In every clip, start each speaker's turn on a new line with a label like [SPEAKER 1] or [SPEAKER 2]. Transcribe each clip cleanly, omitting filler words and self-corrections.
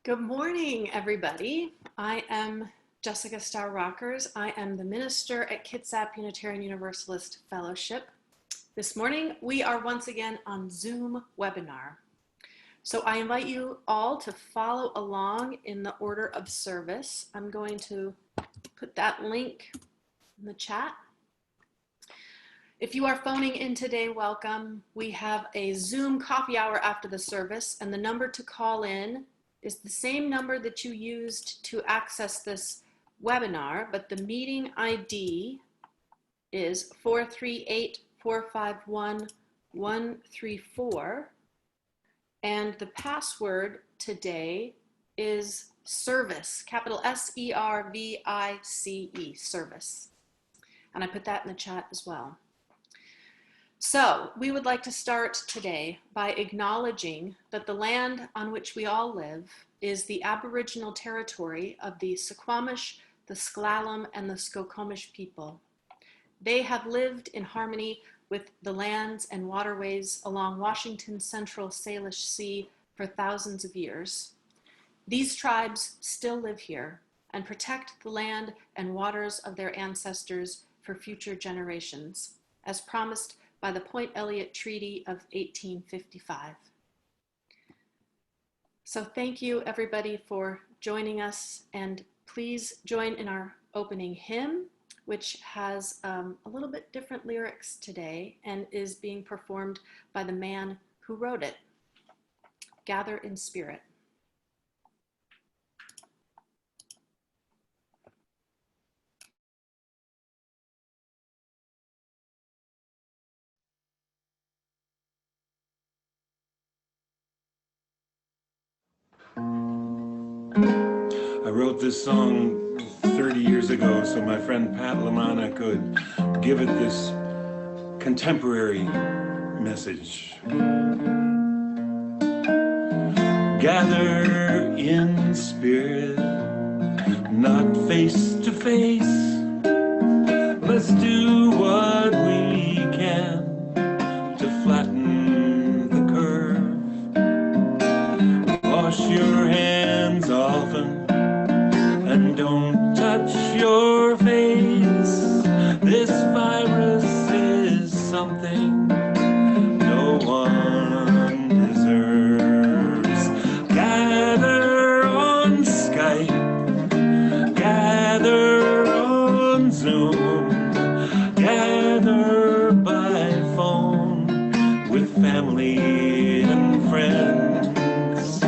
[SPEAKER 1] Good morning, everybody. I am Jessica Starr Rockers. I am the minister at Kitsap Unitarian Universalist Fellowship. This morning, we are once again on Zoom webinar. So I invite you all to follow along in the order of service. I'm going to put that link in the chat. If you are phoning in today, welcome. We have a Zoom coffee hour after the service, and the number to call in is the same number that you used to access this webinar, but the meeting ID is 438-451-134, and the password today is service, capital S-E-R-V-I-C-E, service. And I put that in the chat as well. So we would like to start today by acknowledging that the land on which we all live is the Aboriginal territory of the Suquamish, the S'Klallam, and the Skokomish people. They have lived in harmony with the lands and waterways along Washington's central Salish Sea for thousands of years. These tribes still live here and protect the land and waters of their ancestors for future generations, as promised by the Point Elliott Treaty of 1855. So thank you everybody for joining us, and please join in our opening hymn, which has a little bit different lyrics today and is being performed by the man who wrote it. Gather in Spirit.
[SPEAKER 2] I wrote this song 30 years ago so my friend Pat Lamana could give it this contemporary message. Gather in spirit, not face to face. Let's do what we can to flatten the curve. Wash your hands often and don't touch your face. This virus is something no one deserves. Gather on Skype, gather on Zoom, gather by phone with family and friends.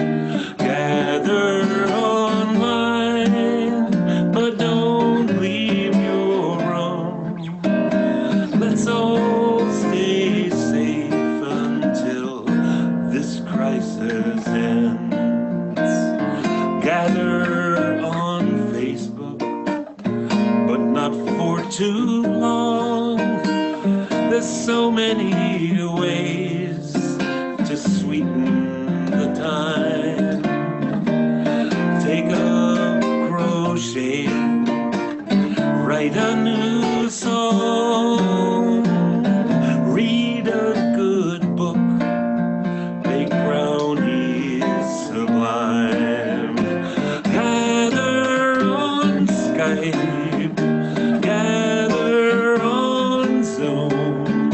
[SPEAKER 2] Gather online, but don't leave your room. Let's all stay safe until this crisis ends. Gather on Facebook, but not for too long. There's so many ways to sweeten the time. Take a crochet, write a new song, read a good book, bake brownies sublime. Gather on Skype, gather on Zoom,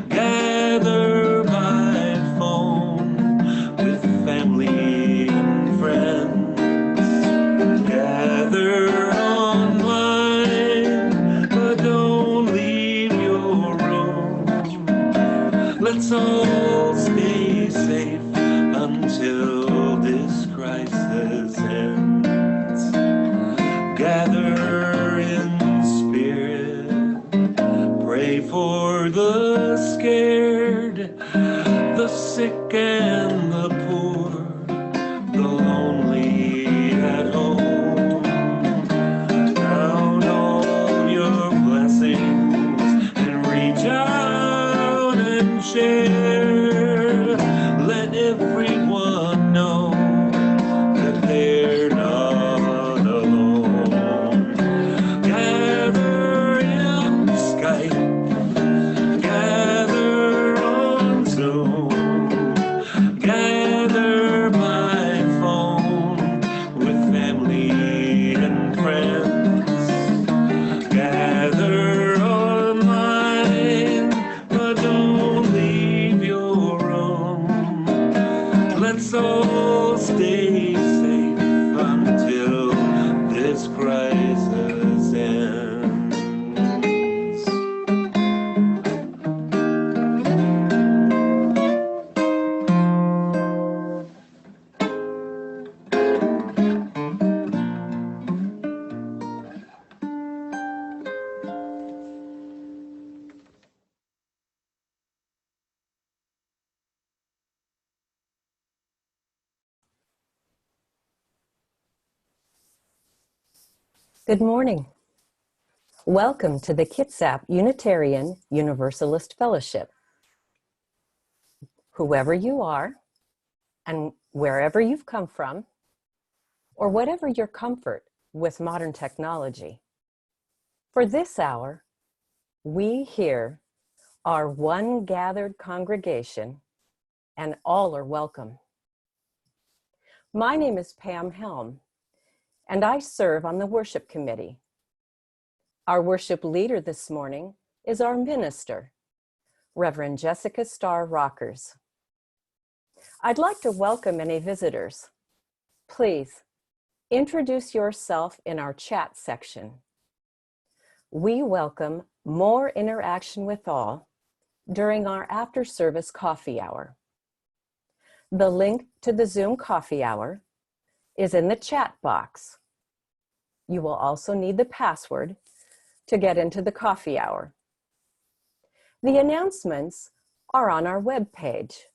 [SPEAKER 2] gather by phone with family and friends. Gather online, but don't leave your room. Let's all stay safe until this crisis ends. Gather in spirit, pray for the scared, the sick and the poor, the lonely at home. Count all your blessings and reach out and share. Let everyone know that they're not alone. Gather in Skype, gather on Zoom, gather by phone Please all stay safe until this crisis ends.
[SPEAKER 3] Good morning. Welcome to the Kitsap Unitarian Universalist Fellowship. Whoever you are, and wherever you've come from, or whatever your comfort with modern technology, for this hour, we here are one gathered congregation, and all are welcome. My name is Pam Helm, and I serve on the worship committee. Our worship leader this morning is our minister, Reverend Jessica Starr Rockers. I'd like to welcome any visitors. Please introduce yourself in our chat section. We welcome more interaction with all during our after-service coffee hour. The link to the Zoom coffee hour is in the chat box. You will also need the password to get into the coffee hour. The announcements are on our webpage,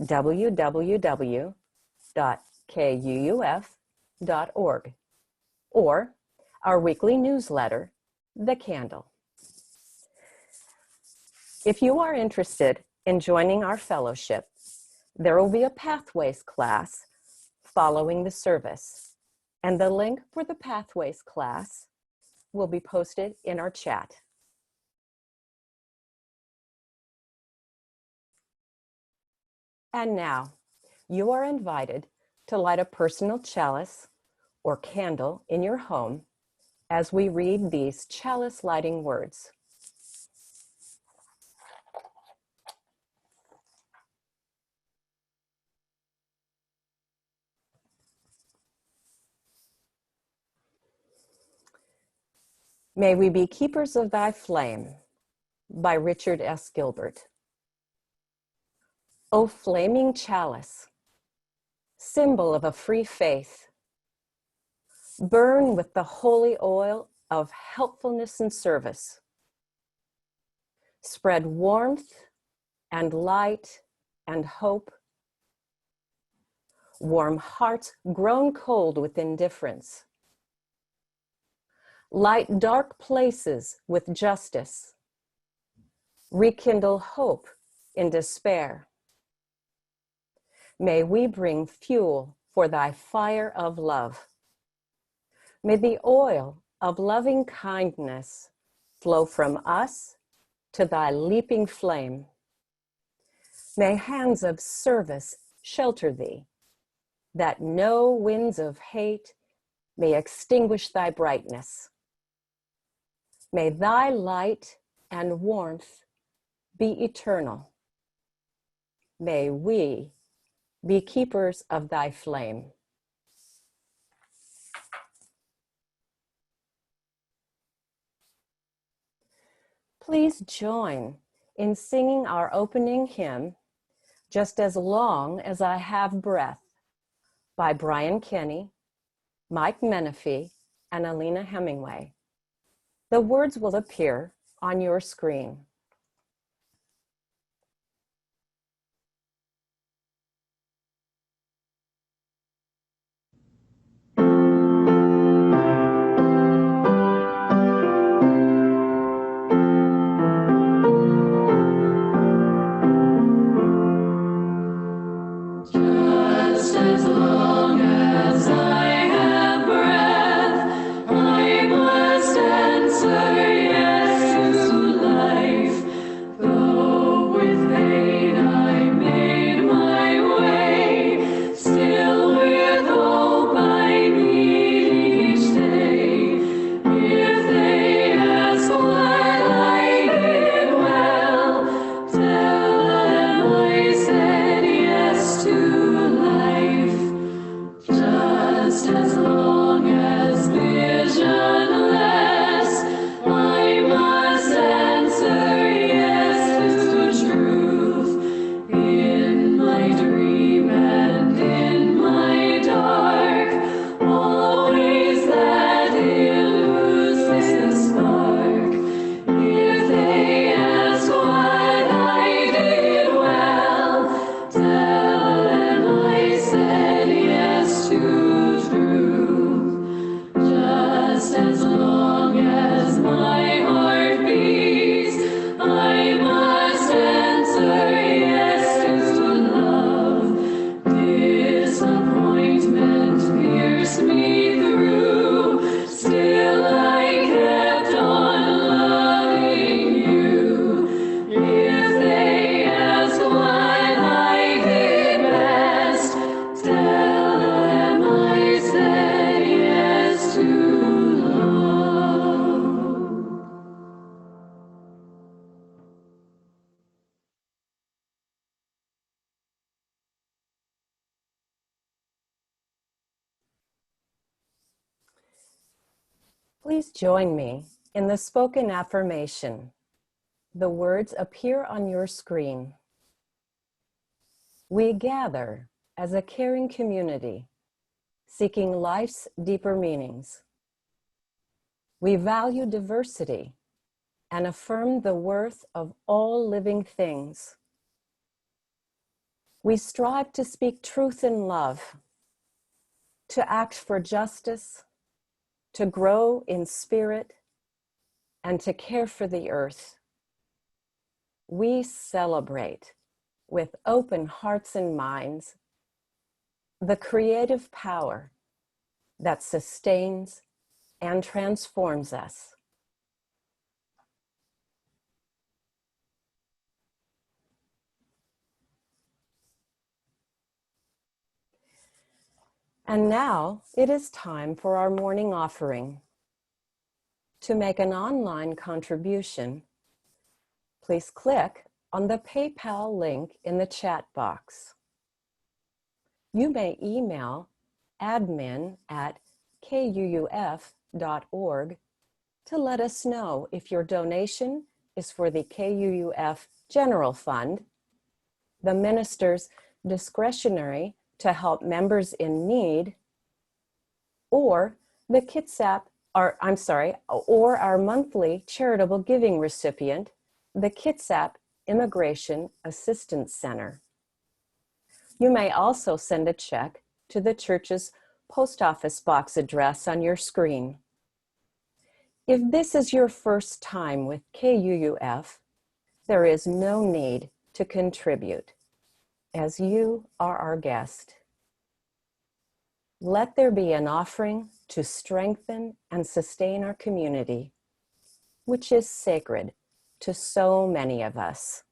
[SPEAKER 3] www.kuuf.org, or our weekly newsletter, The Candle. If you are interested in joining our fellowship, there will be a Pathways class following the service, and the link for the Pathways class will be posted in our chat. And now, you are invited to light a personal chalice or candle in your home as we read these chalice lighting words. May we be keepers of thy flame, by Richard S. Gilbert. O flaming chalice, symbol of a free faith, burn with the holy oil of helpfulness and service. Spread warmth and light and hope. Warm hearts grown cold with indifference. Light dark places with justice. Rekindle hope in despair. May we bring fuel for thy fire of love. May the oil of loving kindness flow from us to thy leaping flame. May hands of service shelter thee, that no winds of hate may extinguish thy brightness. May thy light and warmth be eternal. May we be keepers of thy flame. Please join in singing our opening hymn, Just as Long as I Have Breath, by Brian Kenny, Mike Menifee, and Alina Hemingway. The words will appear on your screen.
[SPEAKER 4] Just as long as I have breath, I must answer yes to life.
[SPEAKER 3] Please join me in the spoken affirmation. The words appear on your screen. We gather as a caring community, seeking life's deeper meanings. We value diversity and affirm the worth of all living things. We strive to speak truth in love, to act for justice, to grow in spirit, and to care for the earth. We celebrate with open hearts and minds the creative power that sustains and transforms us. And now it is time for our morning offering. To make an online contribution, please click on the PayPal link in the chat box. You may email admin@kuuf.org to let us know if your donation is for the KUUF General Fund, the minister's discretionary to help members in need, or the Kitsap, or our monthly charitable giving recipient, the Kitsap Immigration Assistance Center. You may also send a check to the church's post office box address on your screen. If this is your first time with KUUF, there is no need to contribute, as you are our guest. Let there be an offering to strengthen and sustain our community, which is sacred to so many of us.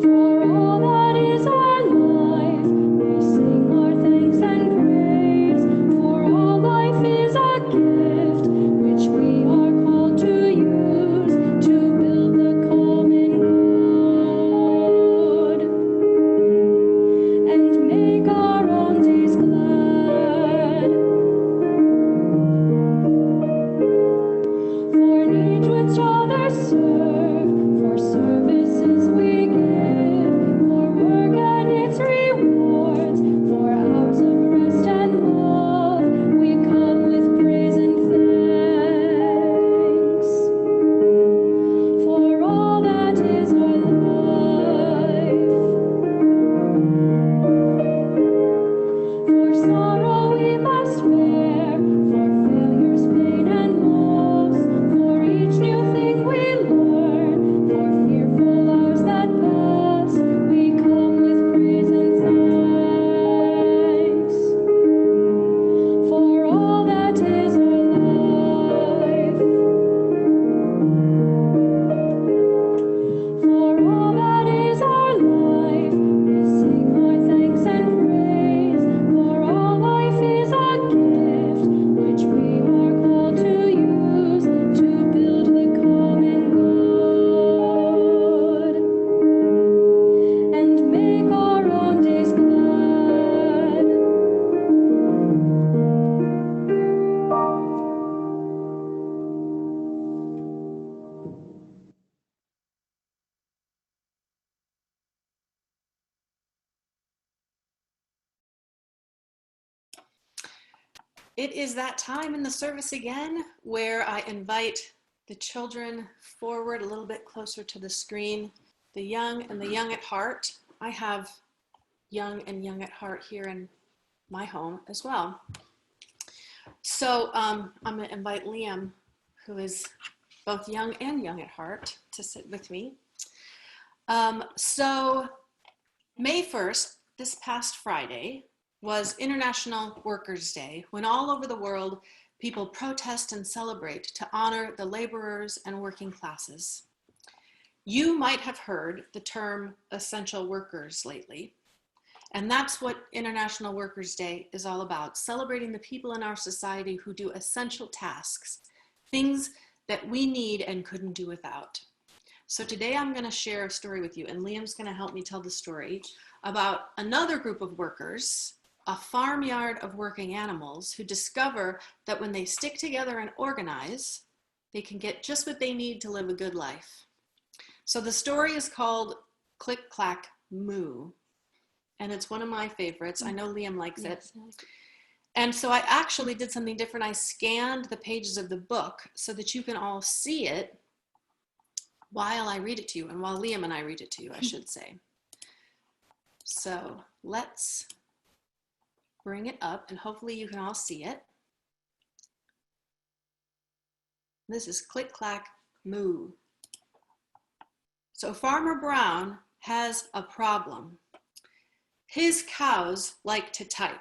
[SPEAKER 4] For all that is our life, we sing our thanks and praise. For all life is a gift, which we are called to use to build the common good and make our own days glad. For needs which others serve, for services we give, for work and its rewards, for hours of rest and love, we come with praise and thanks. For all that is our life, for sorrow we must bear, for failures, pain, and loss, for each new thing we learn, for fearful hours that pass, we come with praise and thanks. For all that is our life, for all that is our life, we sing our thanks and praise. For all life is a gift, which we are called to use to build the common good and make our own days glad.
[SPEAKER 1] It is that time in the service again where I invite the children forward a little bit closer to the screen, the young and the young at heart. I have young and young at heart here in my home as well. So I'm going to invite Liam, who is both young and young at heart, to sit with me. So May 1st, this past Friday, was International Workers' Day, when all over the world people protest and celebrate to honor the laborers and working classes. You might have heard the term essential workers lately, and that's what International Workers' Day is all about, celebrating the people in our society who do essential tasks, things that we need and couldn't do without. So today I'm going to share a story with you, and Liam's going to help me tell the story about another group of workers, a farmyard of working animals, who discover that when they stick together and organize, they can get just what they need to live a good life. So the story is called Click, Clack, Moo, and it's one of my favorites. I know Liam likes it. And so I actually did something different. I scanned the pages of the book so that you can all see it while I read it to you, and while Liam and I read it to you, I should say. So let's bring it up, and hopefully you can all see it. This is Click, Clack, Moo. So Farmer Brown has a problem. His cows like to type,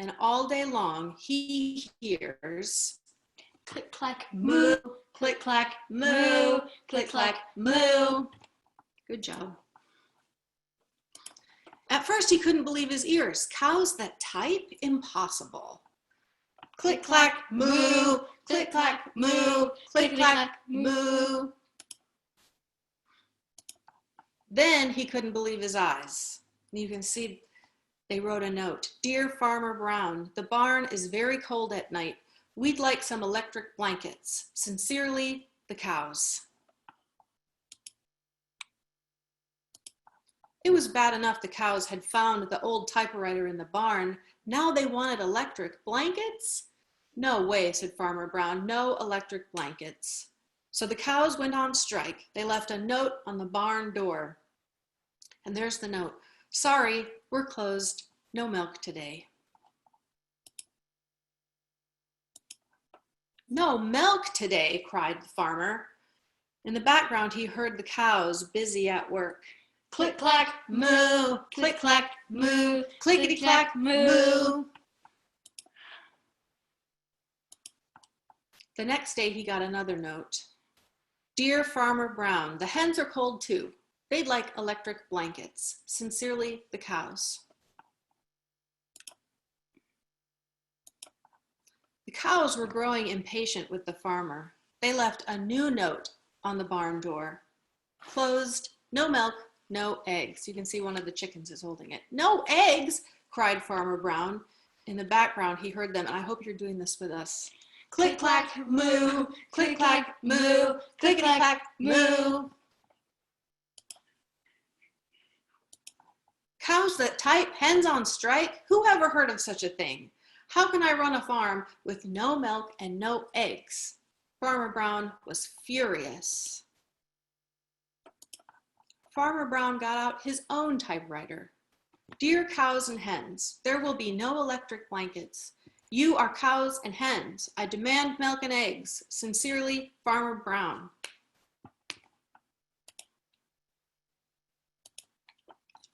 [SPEAKER 1] and all day long he hears click, clack, moo, click, clack, moo, click, clack, moo. Good job. At first he couldn't believe his ears. Cows that type? Impossible. Click, clack, moo, click, clack, moo, click, clack, moo. Then he couldn't believe his eyes. You can see they wrote a note. Dear Farmer Brown, the barn is very cold at night. We'd like some electric blankets. Sincerely, the cows. It was bad enough the cows had found the old typewriter in the barn. Now they wanted electric blankets? No way, said Farmer Brown, no electric blankets. So the cows went on strike. They left a note on the barn door. And there's the note. Sorry, we're closed. No milk today. No milk today, cried the farmer. In the background, he heard the cows busy at work. Click, clack, moo, click, clack, moo, clickety, clack, moo. The next day, he got another note. Dear Farmer Brown, the hens are cold too. They'd like electric blankets. Sincerely, the cows. The cows were growing impatient with the farmer. They left a new note on the barn door. Closed, no milk, no eggs. You can see one of the chickens is holding it. No eggs, cried Farmer Brown. In the background, he heard them, and I hope you're doing this with us. Click, clack, moo, click, clack, moo, click, clack, moo. Cows that type, hens on strike? Who ever heard of such a thing? How can I run a farm with no milk and no eggs? Farmer Brown was furious. Farmer Brown got out his own typewriter. Dear cows and hens, there will be no electric blankets. You are cows and hens. I demand milk and eggs. Sincerely, Farmer Brown.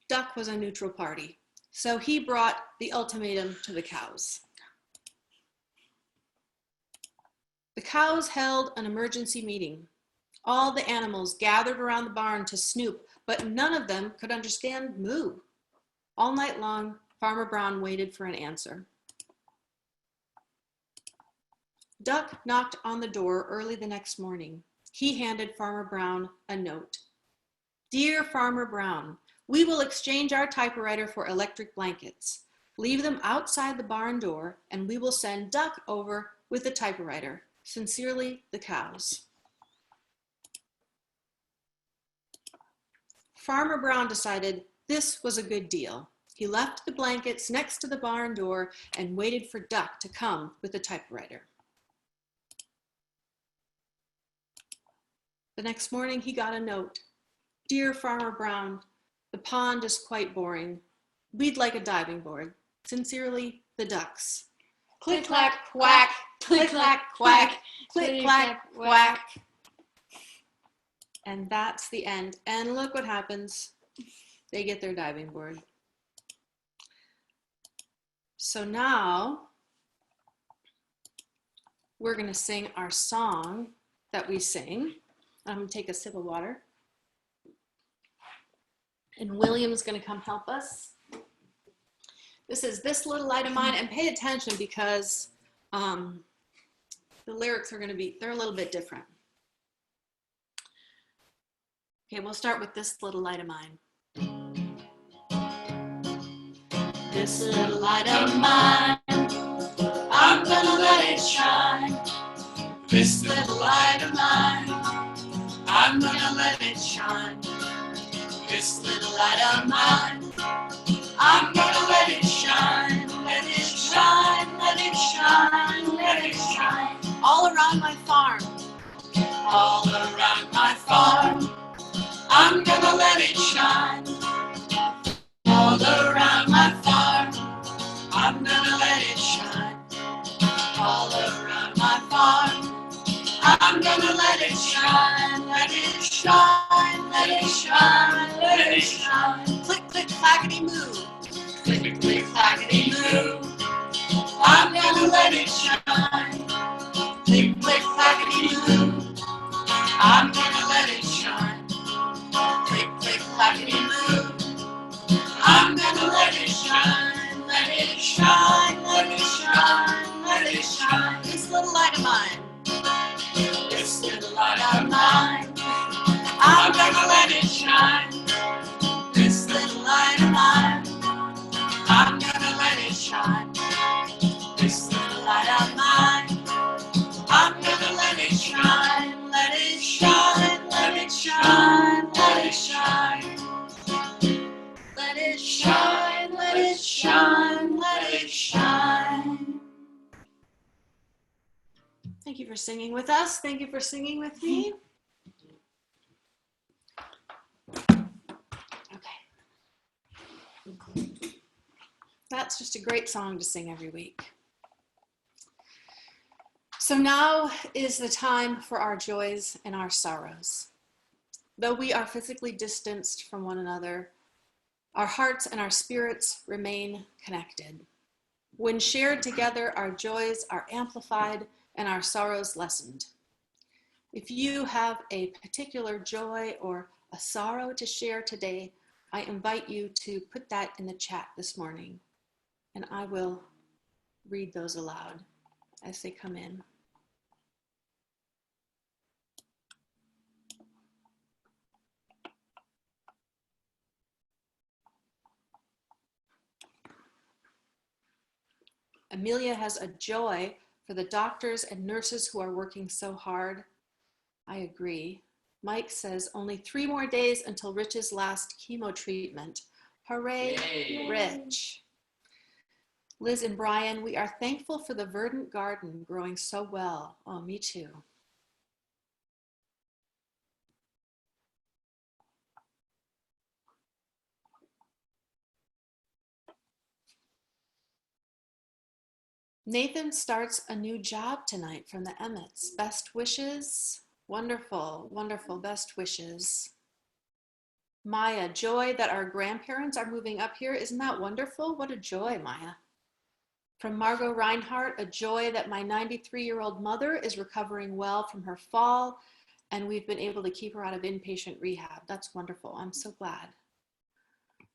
[SPEAKER 1] Duck was a neutral party, so he brought the ultimatum to the cows. The cows held an emergency meeting. All the animals gathered around the barn to snoop, but none of them could understand moo. All night long, Farmer Brown waited for an answer. Duck knocked on the door early the next morning. He handed Farmer Brown a note. Dear Farmer Brown, we will exchange our typewriter for electric blankets. Leave them outside the barn door, and we will send Duck over with the typewriter. Sincerely, the cows. Farmer Brown decided this was a good deal. He left the blankets next to the barn door and waited for Duck to come with the typewriter. The next morning, he got a note. Dear Farmer Brown, the pond is quite boring. We'd like a diving board. Sincerely, the ducks. Click, clack, quack, click, clack, quack, click, clack, quack. And that's the end. And look what happens. They get their diving board. So now we're going to sing our song that we sing. I'm going to take a sip of water. And William's going to come help us. This is This Little Light of Mine. And pay attention because the lyrics are going to be, they're a little bit different. Okay, we'll start with this little light of mine. This little light of mine, I'm gonna let it shine. This little light of mine, I'm gonna let it shine. This little light of mine, I'm gonna let it shine. Let it shine, let it shine, let it shine. All around my farm, all around my farm, I'm gonna let it shine. All around my farm, I'm gonna let it shine. All around my farm, I'm gonna let it shine. Let it shine, let it shine, let it shine. Click, click, clackety moo. Click, click, clackety moo. I'm gonna let it shine. Click, click, clackety moo. I'm gonna let it shine. Click, click, clackety moo. I'm gonna let it shine. Let it shine, let it shine, let it shine. This little light of mine. This little light of mine. I'm gonna let it shine. This little light of mine. I'm gonna let it shine. This little light of mine. I'm gonna let it shine. Let it shine. Let it shine. Let it shine. Let it shine. Let it shine. Let it shine. Thank you for singing with us. Thank you for singing with me. Okay. That's just a great song to sing every week. So now is the time for our joys and our sorrows. Though we are physically distanced from one another, our hearts and our spirits remain connected. When shared together, our joys are amplified and our sorrows lessened. If you have a particular joy or a sorrow to share today, I invite you to put that in the chat this morning, and I will read those aloud as they come in. Amelia has a joy for the doctors and nurses who are working so hard. I agree. Mike says only 3 more days until Rich's last chemo treatment. Hooray, Yay. Rich. Liz and Brian, we are thankful for the verdant garden growing so well. Oh, me too. Nathan starts a new job tonight from the Emmets. Best wishes. Wonderful, wonderful, best wishes. Maya, joy that our grandparents are moving up here. Isn't that wonderful? What a joy, Maya. From Margot Reinhardt, a joy that my 93-year-old mother is recovering well from her fall, and we've been able to keep her out of inpatient rehab. That's wonderful. I'm so glad.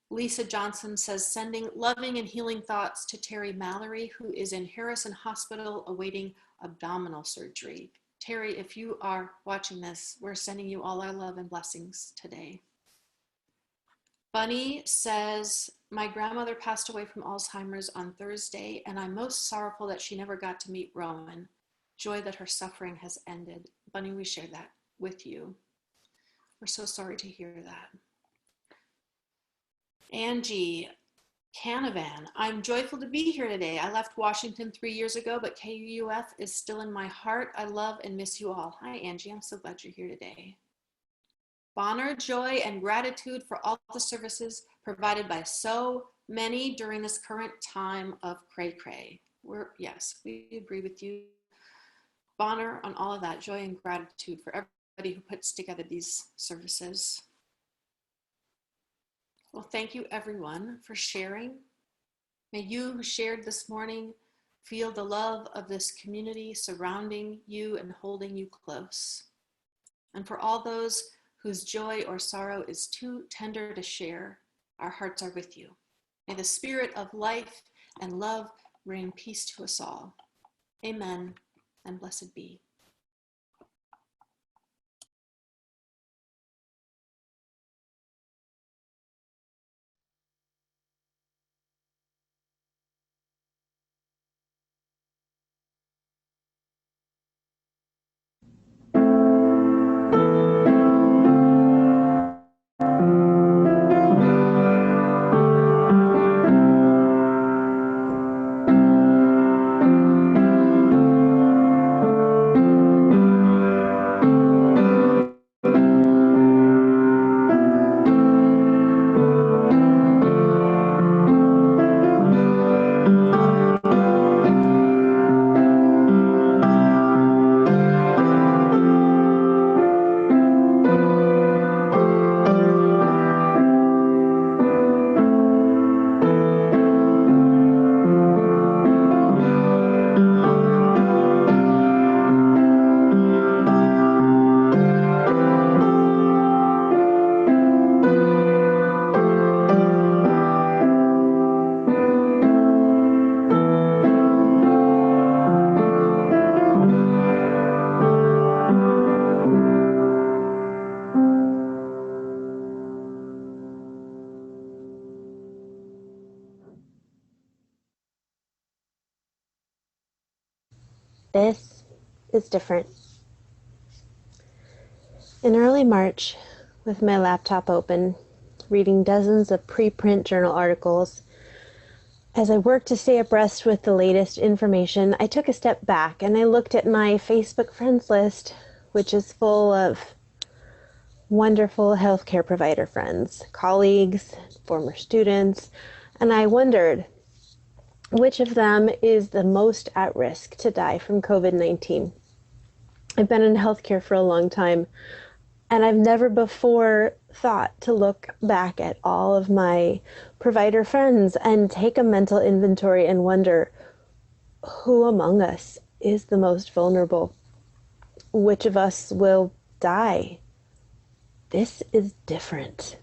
[SPEAKER 1] Lisa Johnson says, sending loving and healing thoughts to Terry Mallory, who is in Harrison Hospital awaiting abdominal surgery. Terry, if you are watching this, we're sending you all our love and blessings today. Bunny says, my grandmother passed away from Alzheimer's on Thursday, and I'm most sorrowful that she never got to meet Rowan. Joy that her suffering has ended. Bunny, we share that with you. We're so sorry to hear that. Angie Canavan, I'm joyful to be here today. I left Washington 3 years ago, but KUF is still in my heart. I love and miss you all. Hi, Angie. I'm so glad you're here today. Bonner, joy and gratitude for all the services provided by so many during this current time of cray-cray. Yes, we agree with you. Bonner on all of that, joy and gratitude for everybody who puts together these services. Well, thank you everyone for sharing. May you who shared this morning feel the love of this community surrounding you and holding you close. And for all those whose joy or sorrow is too tender to share, our hearts are with you. May the spirit of life and love bring peace to us all. Amen, and blessed be.
[SPEAKER 5] This is different. In early March, with my laptop open, reading dozens of preprint journal articles, as I worked to stay abreast with the latest information, I took a step back and I looked at my Facebook friends list, which is full of wonderful healthcare provider friends, colleagues, former students, and I wondered which of them is the most at risk to die from COVID-19. I've been in healthcare for a long time, and I've never before thought to look back at all of my provider friends and take a mental inventory and wonder who among us is the most vulnerable? Which of us will die? This is different.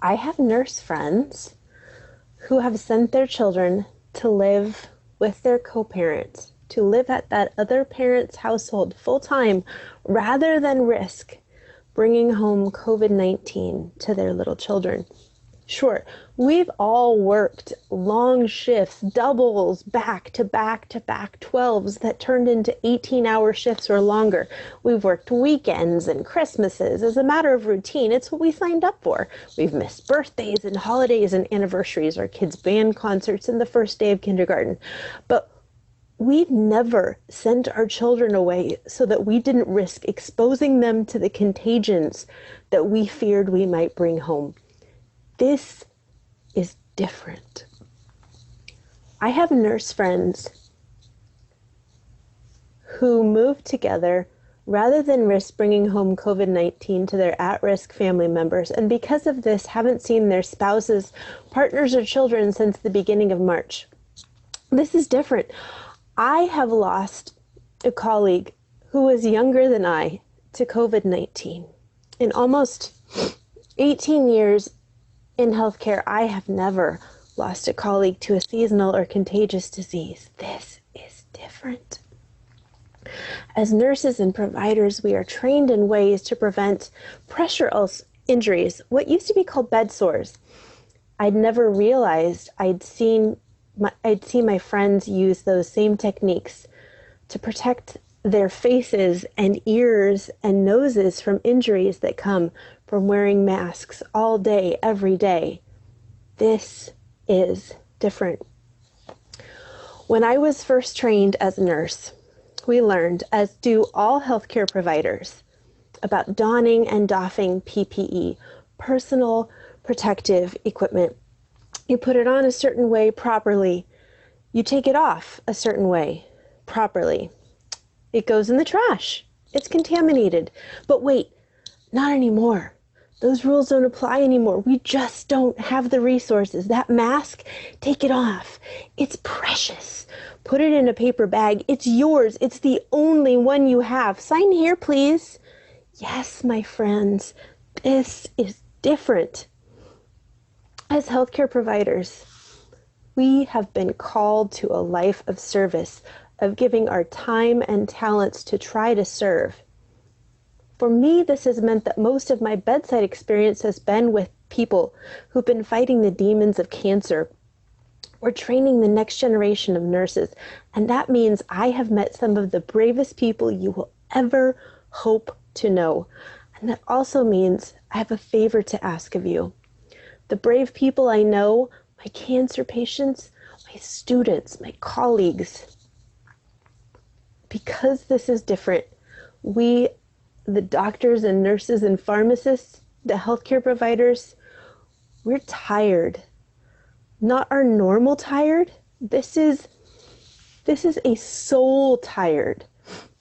[SPEAKER 5] I have nurse friends who have sent their children to live with their co-parents, to live at that other parent's household full-time, rather than risk bringing home COVID-19 to their little children. Sure, we've all worked long shifts, doubles, back to back 12s that turned into 18-hour shifts or longer. We've worked weekends and Christmases as a matter of routine. It's what we signed up for. We've missed birthdays and holidays and anniversaries, our kids' band concerts, and the first day of kindergarten. But we've never sent our children away so that we didn't risk exposing them to the contagions that we feared we might bring home. This is different. I have nurse friends who moved together rather than risk bringing home COVID-19 to their at-risk family members, and because of this haven't seen their spouses, partners, or children since the beginning of March. This is different. I have lost a colleague who was younger than I to COVID-19. In almost 18 years in healthcare, I have never lost a colleague to a seasonal or contagious disease. This is different. As nurses and providers, we are trained in ways to prevent pressure injuries, what used to be called bed sores. I'd never realized I'd see my friends use those same techniques to protect their faces and ears and noses from injuries that come from wearing masks all day, every day. This is different. When I was first trained as a nurse, we learned, as do all healthcare providers, about donning and doffing PPE, personal protective equipment. You put it on a certain way properly. You take it off a certain way properly. It goes in the trash. It's contaminated. But wait, not anymore. Those rules don't apply anymore. We just don't have the resources. That mask, take it off. It's precious. Put it in a paper bag. It's yours. It's the only one you have. Sign here, please. Yes, my friends, this is different. As healthcare providers, we have been called to a life of service, of giving our time and talents to try to serve. For me, this has meant that most of my bedside experience has been with people who've been fighting the demons of cancer or training the next generation of nurses. And that means I have met some of the bravest people you will ever hope to know. And that also means I have a favor to ask of you. The brave people I know, my cancer patients, my students, my colleagues. Because this is different, we, the doctors and nurses and pharmacists, the healthcare providers, we're tired. Not our normal tired. This is a soul tired.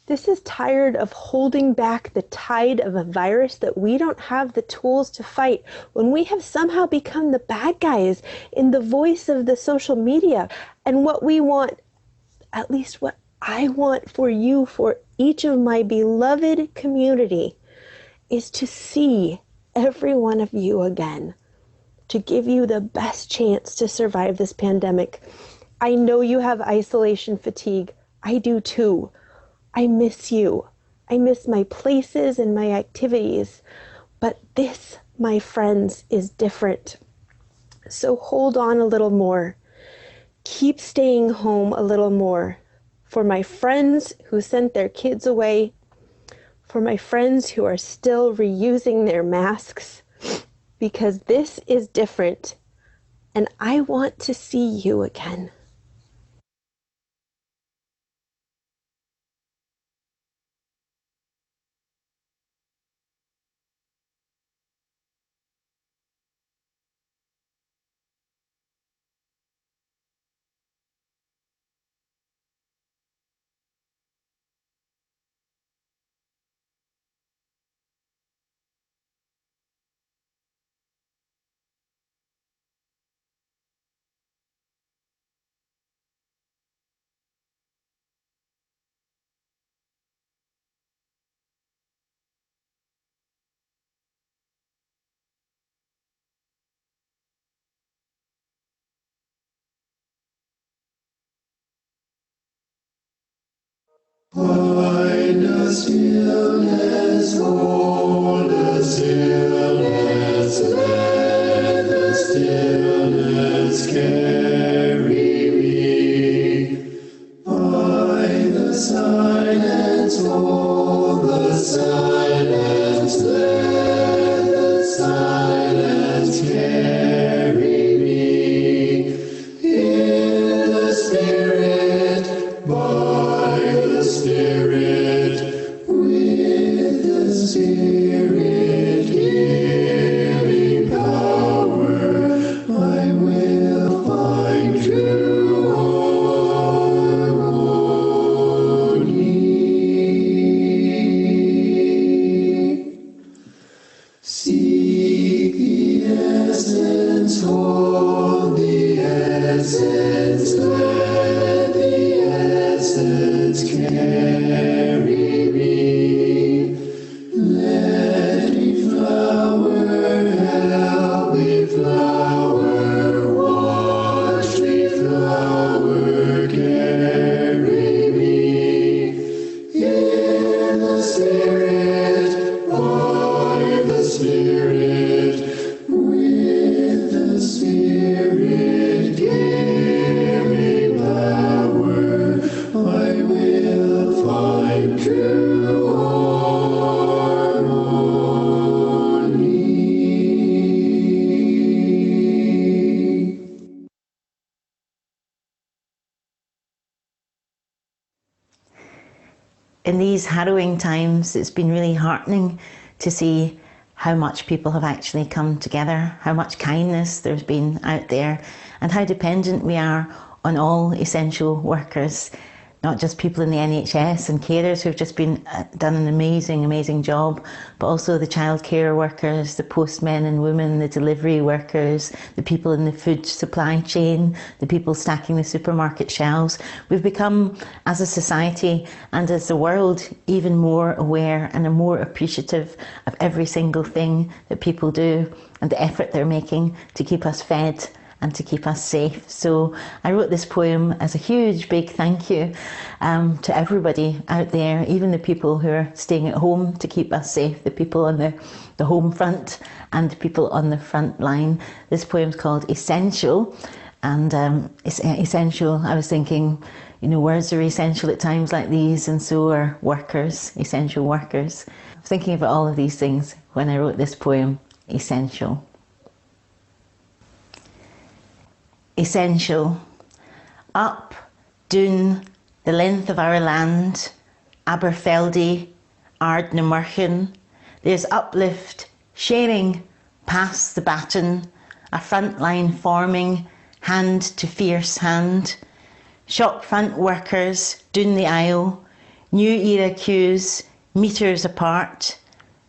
[SPEAKER 5] This is tired of holding back the tide of a virus that we don't have the tools to fight, when we have somehow become the bad guys in the voice of the social media. And what we want, at least what I want for you, for each of my beloved community, is to see every one of you again, to give you the best chance to survive this pandemic. I know you have isolation fatigue. I do too. I miss you. I miss my places and my activities. But this, my friends, is different. So hold on a little more. Keep staying home a little more. for my friends who sent their kids away, for my friends who are still reusing their masks, because this is different, and I want to see you again.
[SPEAKER 6] Find a stillness, hold a stillness, let the stillness carry me. Find the silence, hold the silence, let the silence carry me. In the Spirit, by the Spirit, with the Spirit giving power, I will find true harmony. Seek the essence, hold the essence, let the essence carry me. Let me flower, help me flower, watch me flower, carry me. In the Spirit, by the Spirit, with the Spirit giving power, I will find true harmony.
[SPEAKER 7] In these harrowing times, it's been really heartening to see how much people have actually come together, how much kindness there's been out there, and how dependent we are on all essential workers, not just people in the NHS and carers who've just been done an amazing job, but also the childcare workers, the postmen and women, the delivery workers, the people in the food supply chain, the people stacking the supermarket shelves. We've become, as a society and as a world, even more aware and more appreciative of every single thing that people do and the effort they're making to keep us fed and to keep us safe. So I wrote this poem as a huge big thank you to everybody out there, even the people who are staying at home to keep us safe, the people on the home front and the people on the front line. This poem's called Essential, and it's essential. I was thinking, you know, words are essential at times like these, and so are workers, essential workers. I was thinking about all of these things when I wrote this poem, Essential. Essential. Up, down, the length of our land, Aberfeldy, Ardnamurchan, there's uplift, sharing, pass the baton, a front line forming, hand to fierce hand. Shop front workers down the aisle, new era queues, metres apart.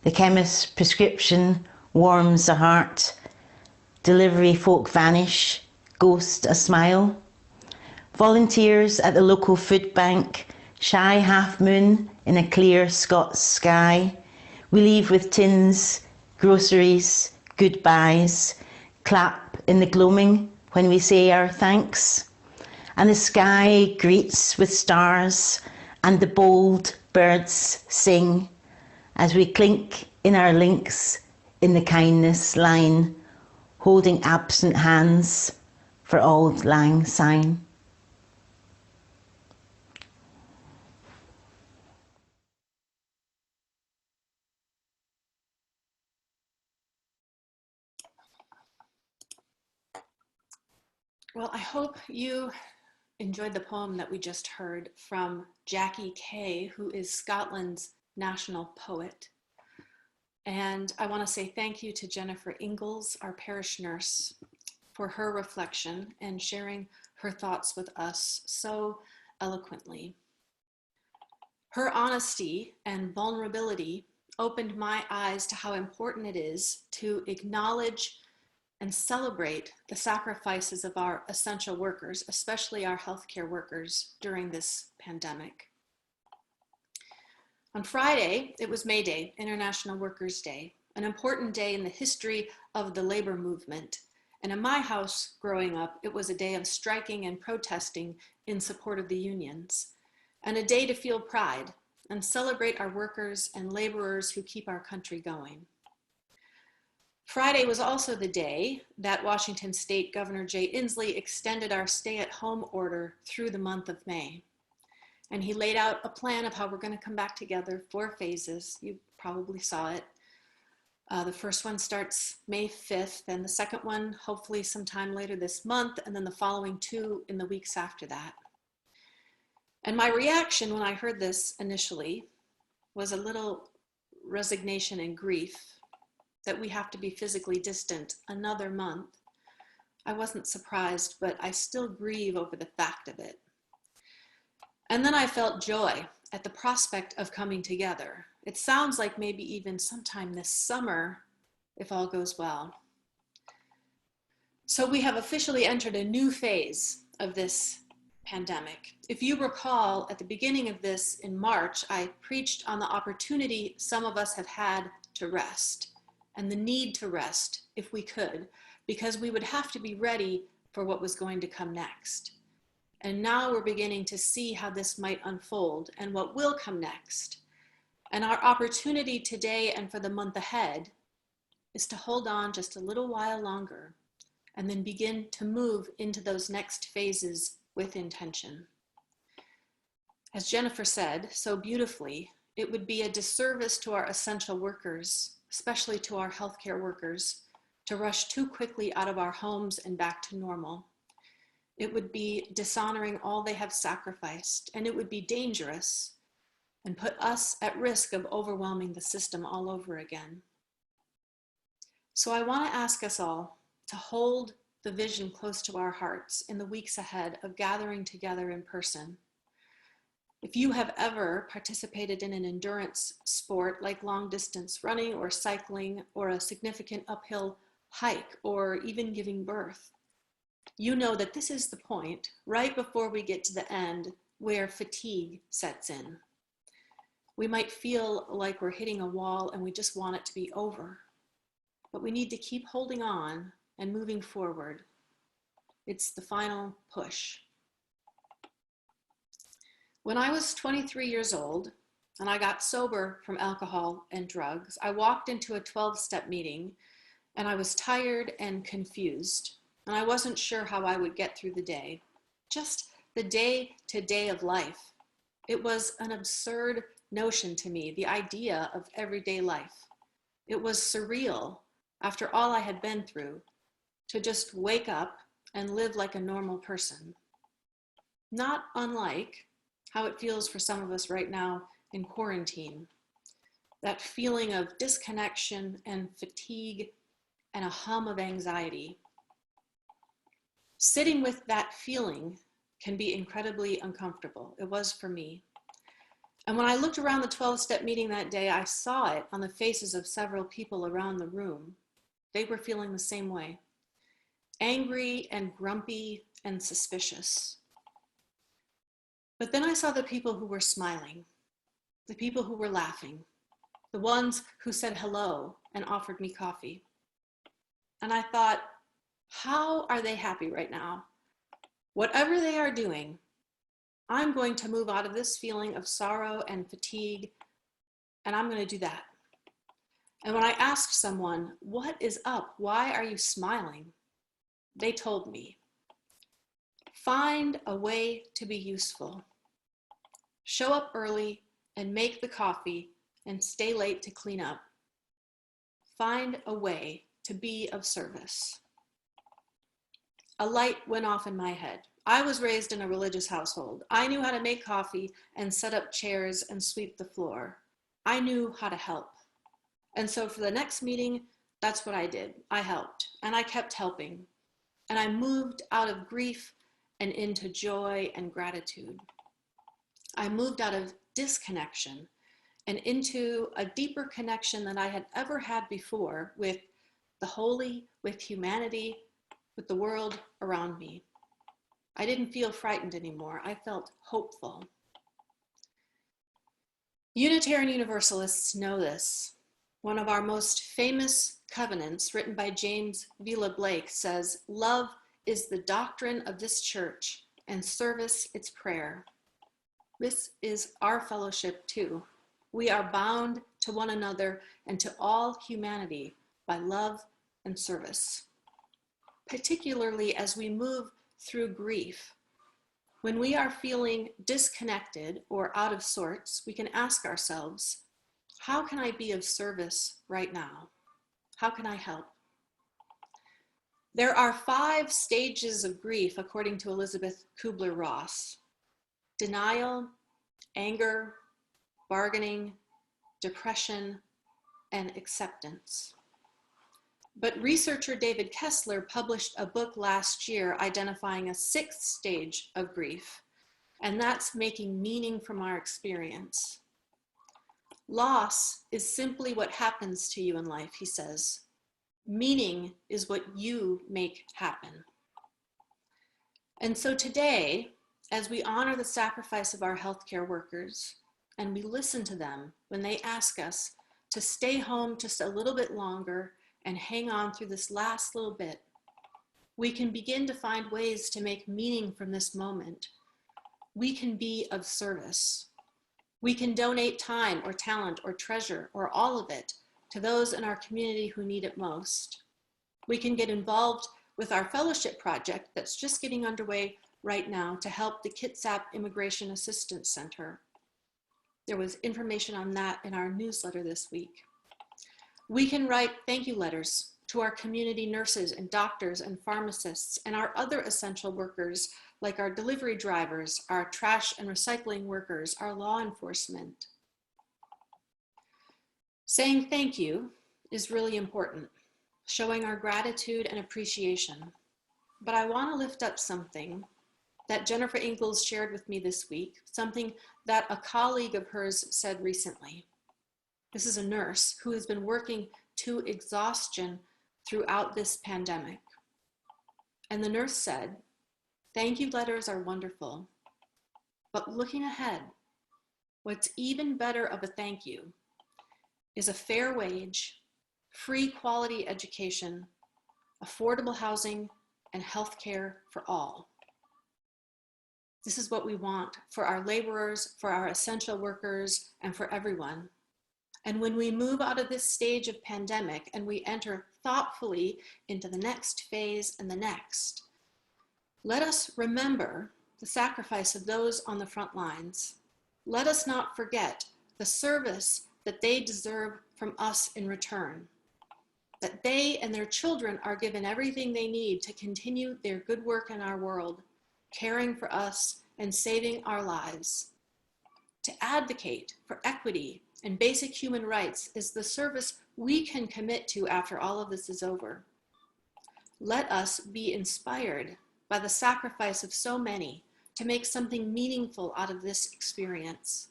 [SPEAKER 7] The chemist's prescription warms the heart. Delivery folk vanish, ghost a smile. Volunteers at the local food bank, shy half moon in a clear Scots sky. We leave with tins, groceries, goodbyes, clap in the gloaming when we say our thanks. And the sky greets with stars, and the bold birds sing as we clink in our links in the kindness line, holding absent hands for auld lang syne.
[SPEAKER 1] Well, I hope you enjoyed the poem that we just heard from Jackie Kay, who is Scotland's national poet. And I want to say thank you to Jennifer Ingalls, our parish nurse, for her reflection and sharing her thoughts with us so eloquently. Her honesty and vulnerability opened my eyes to how important it is to acknowledge and celebrate the sacrifices of our essential workers, especially our healthcare workers during this pandemic. On Friday, it was May Day, International Workers' Day, an important day in the history of the labor movement. And in my house growing up, it was a day of striking and protesting in support of the unions, and a day to feel pride and celebrate our workers and laborers who keep our country going. Friday was also the day that Washington State Governor Jay Inslee extended our stay-at-home order through the month of May. And he laid out a plan of how we're going to come back together, 4 phases. You probably saw it. The first one starts May 5th, and the second one hopefully sometime later this month, and then the following 2 in the weeks after that. And my reaction when I heard this initially was a little resignation and grief that we have to be physically distant another month. I wasn't surprised, but I still grieve over the fact of it. And then I felt joy at the prospect of coming together. It sounds like maybe even sometime this summer, if all goes well. So we have officially entered a new phase of this pandemic. If you recall, at the beginning of this in March, I preached on the opportunity some of us have had to rest and the need to rest if we could, because we would have to be ready for what was going to come next. And now we're beginning to see how this might unfold and what will come next. And our opportunity today and for the month ahead is to hold on just a little while longer and then begin to move into those next phases with intention. As Jennifer said so beautifully, it would be a disservice to our essential workers, especially to our healthcare workers, to rush too quickly out of our homes and back to normal. It would be dishonoring all they have sacrificed, and it would be dangerous and put us at risk of overwhelming the system all over again. So I want to ask us all to hold the vision close to our hearts in the weeks ahead of gathering together in person. If you have ever participated in an endurance sport like long distance running or cycling or a significant uphill hike or even giving birth, you know that this is the point right before we get to the end where fatigue sets in. We might feel like we're hitting a wall and we just want it to be over, but we need to keep holding on and moving forward. It's the final push. When I was 23 years old and I got sober from alcohol and drugs, I walked into a 12-step meeting and I was tired and confused. And I wasn't sure how I would get through the day, just the day-to-day of life. It was an absurd notion to me, the idea of everyday life. It was surreal, after all I had been through, to just wake up and live like a normal person. Not unlike how it feels for some of us right now in quarantine. That feeling of disconnection and fatigue and a hum of anxiety. Sitting with that feeling can be incredibly uncomfortable. It was for me. And when I looked around the 12-step meeting that day, I saw it on the faces of several people around the room. They were feeling the same way. Angry and grumpy and suspicious. But then I saw the people who were smiling, the people who were laughing, the ones who said hello and offered me coffee. And I thought, how are they happy right now? Whatever they are doing, I'm going to move out of this feeling of sorrow and fatigue, and I'm going to do that. And when I asked someone, what is up? Why are you smiling? They told me, find a way to be useful. Show up early and make the coffee and stay late to clean up. Find a way to be of service. A light went off in my head. I was raised in a religious household. I knew how to make coffee and set up chairs and sweep the floor. I knew how to help. And so for the next meeting, that's what I did. I helped, and I kept helping. And I moved out of grief and into joy and gratitude. I moved out of disconnection and into a deeper connection than I had ever had before with the holy, with humanity, with the world around me. I didn't feel frightened anymore. I felt hopeful. Unitarian Universalists know this. One of our most famous covenants, written by James Vila Blake, says, "Love is the doctrine of this church, and service its prayer." This is our fellowship too. We are bound to one another and to all humanity by love and service. Particularly as we move through grief. When we are feeling disconnected or out of sorts, we can ask ourselves, how can I be of service right now? How can I help? There are 5 stages of grief, according to Elizabeth Kubler-Ross: denial, anger, bargaining, depression, and acceptance. But researcher David Kessler published a book last year identifying a 6th stage of grief, and that's making meaning from our experience. Loss is simply what happens to you in life, he says. Meaning is what you make happen. And so today, as we honor the sacrifice of our healthcare workers, and we listen to them when they ask us to stay home just a little bit longer and hang on through this last little bit, we can begin to find ways to make meaning from this moment. We can be of service. We can donate time or talent or treasure or all of it to those in our community who need it most. We can get involved with our fellowship project that's just getting underway right now to help the Kitsap Immigration Assistance Center. There was information on that in our newsletter this week. We can write thank you letters to our community nurses and doctors and pharmacists and our other essential workers, like our delivery drivers, our trash and recycling workers, our law enforcement. Saying thank you is really important, showing our gratitude and appreciation. But I want to lift up something that Jennifer Ingalls shared with me this week, something that a colleague of hers said recently. This is a nurse who has been working to exhaustion throughout this pandemic. And the nurse said, thank you letters are wonderful, but looking ahead, what's even better of a thank you is a fair wage, free quality education, affordable housing, and healthcare for all. This is what we want for our laborers, for our essential workers, and for everyone. And when we move out of this stage of pandemic and we enter thoughtfully into the next phase and the next, let us remember the sacrifice of those on the front lines. Let us not forget the service that they deserve from us in return, that they and their children are given everything they need to continue their good work in our world, caring for us and saving our lives. To advocate for equity and basic human rights is the service we can commit to after all of this is over. Let us be inspired by the sacrifice of so many to make something meaningful out of this experience,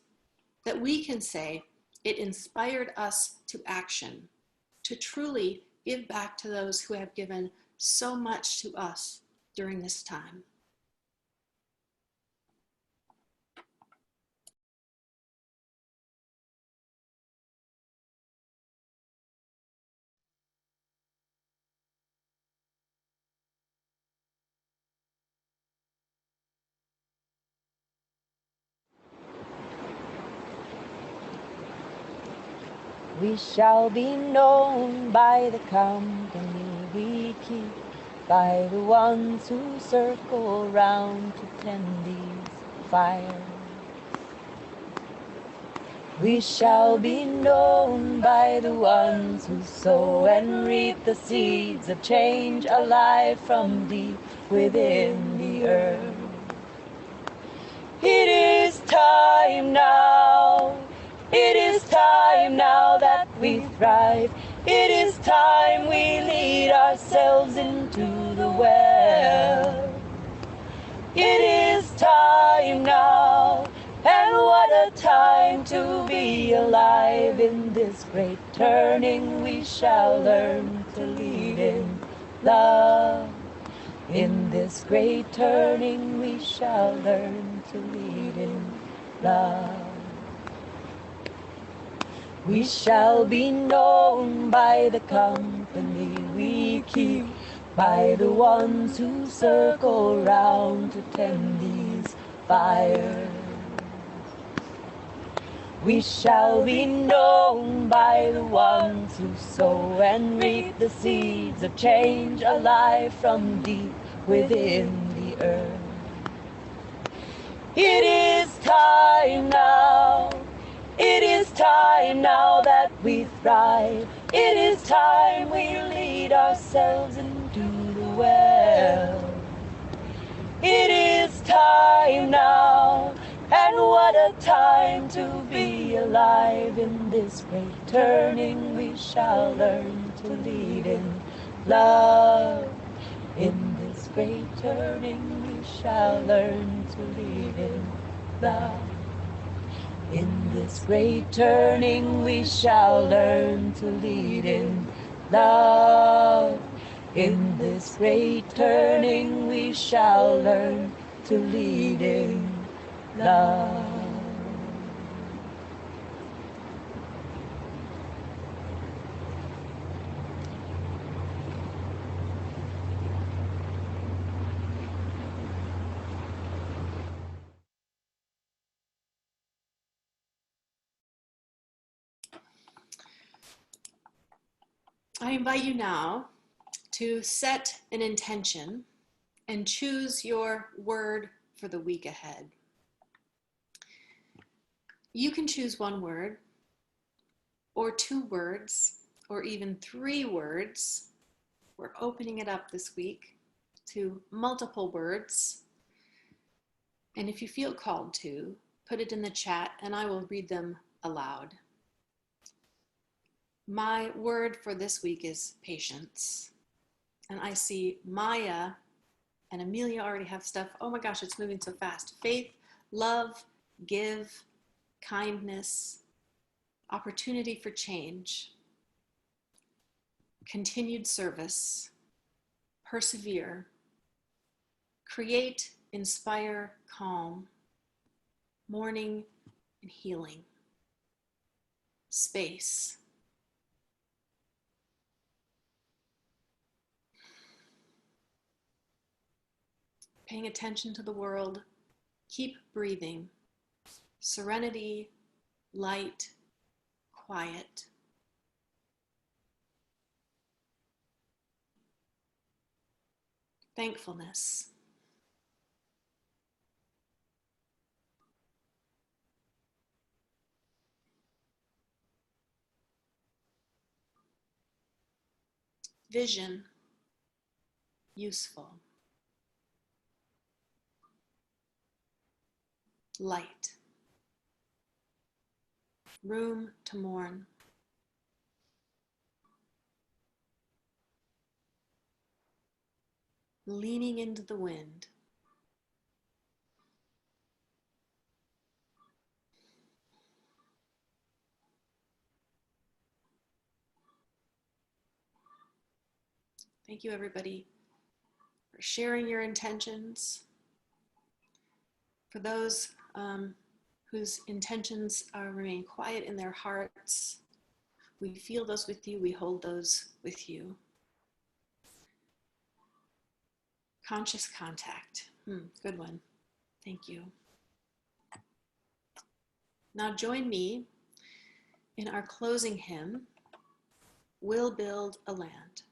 [SPEAKER 1] that we can say it inspired us to action, to truly give back to those who have given so much to us during this time.
[SPEAKER 8] We shall be known by the company we keep, by the ones who circle round to tend these fires. We shall be known by the ones who sow and reap the seeds of change alive from deep within the earth. It is time now. It is time now that we thrive. It is time we lead ourselves into the well. It is time now, and what a time to be alive. In this great turning we shall learn to lead in love. In this great turning we shall learn to lead in love. We shall be known by the company we keep, by the ones who circle round to tend these fires. We shall be known by the ones who sow and reap the seeds of change alive from deep within the earth. It is time now. It is time now that we thrive. It is time we lead ourselves into the well. It is time now, and what a time to be alive. In this great turning we shall learn to lead in love. In this great turning we shall learn to lead in love. In this great turning we shall learn to lead in love. In this great turning we shall learn to lead in love.
[SPEAKER 1] I invite you now to set an intention and choose your word for the week ahead. You can choose one word, or 2 words, or even 3 words. We're opening it up this week to multiple words. And if you feel called to, put it in the chat and I will read them aloud. My word for this week is patience. And I see Maya and Amelia already have stuff. Oh my gosh, it's moving so fast. Faith, love, give, kindness, opportunity for change, continued service, persevere, create, inspire, calm, mourning and healing, space. Paying attention to the world, keep breathing, serenity, light, quiet. Thankfulness. Vision, useful. Light. Room to mourn. Leaning into the wind. Thank you, everybody, for sharing your intentions. For those whose intentions remain quiet in their hearts, we feel those with you, we hold those with you. Conscious contact. Good one. Thank you. Now join me in our closing hymn, We'll Build a Land.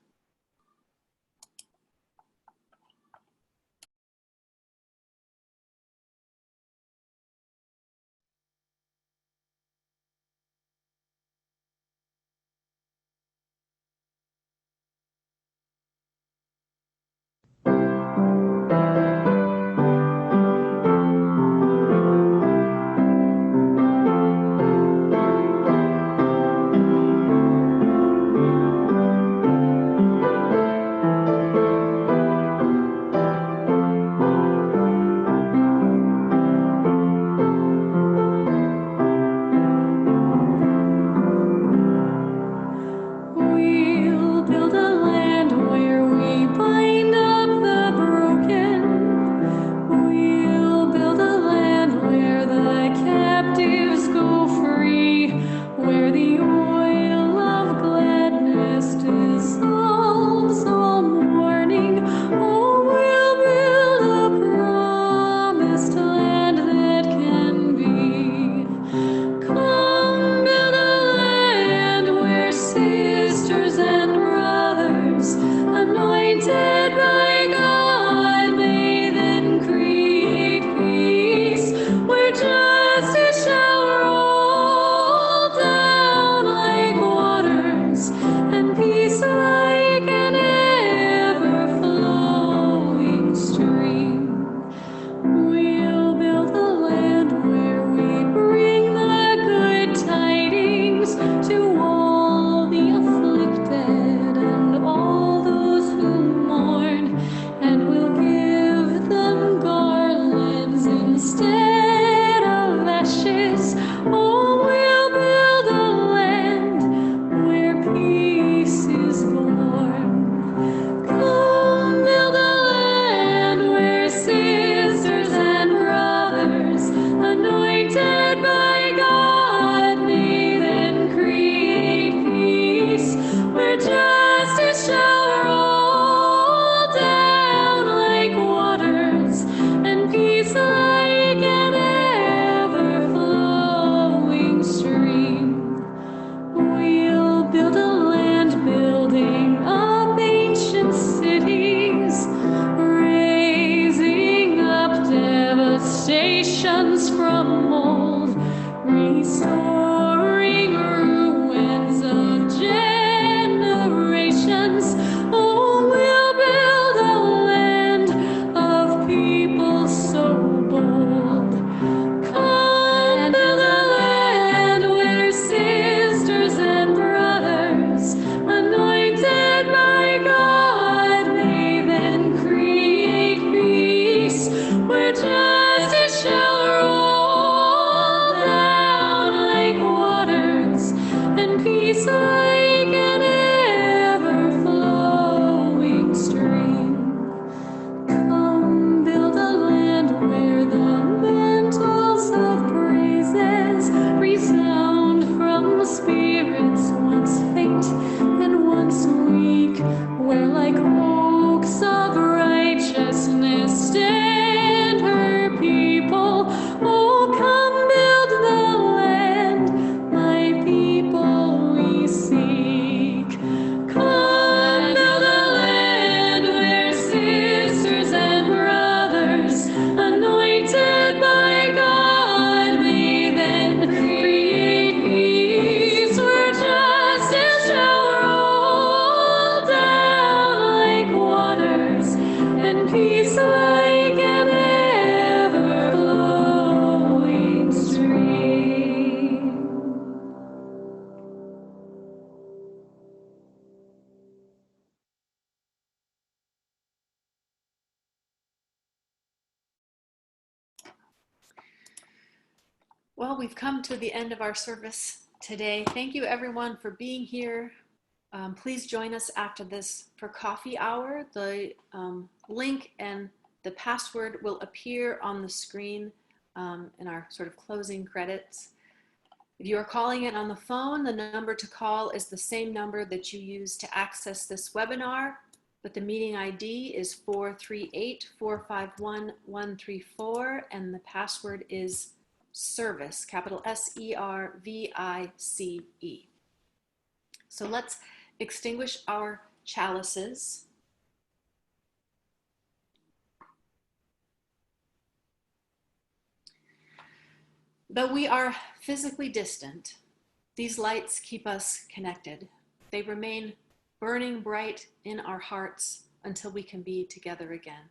[SPEAKER 4] generations from mold, restoring ruins of generations. Oh, we'll build a land of people so bold. Come build a land where sisters and brothers, anointed by God, may then create peace, where justice shall roll down like waters, and peace like an ever-flowing stream. Come build a land where the mantles of praises resound from spirits once faint and once weak, where like oaks of righteousness stand her people. Oh, come build the land, my people we seek. Come build a land where sisters and brothers, anointed by God, may then create peace, where justice shall roll down like waters, and peace like an ever-flowing stream.
[SPEAKER 1] Well, we've come to the end of our service today. Thank you everyone for being here. Please join us after this for coffee hour. The link and the password will appear on the screen in our sort of closing credits. If you are calling in on the phone, the number to call is the same number that you use to access this webinar, but the meeting ID is 438-451-134, and the password is service, capital SERVICE. So let's extinguish our chalices. Though we are physically distant, these lights keep us connected. They remain burning bright in our hearts until we can be together again.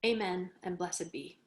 [SPEAKER 1] Amen and blessed be.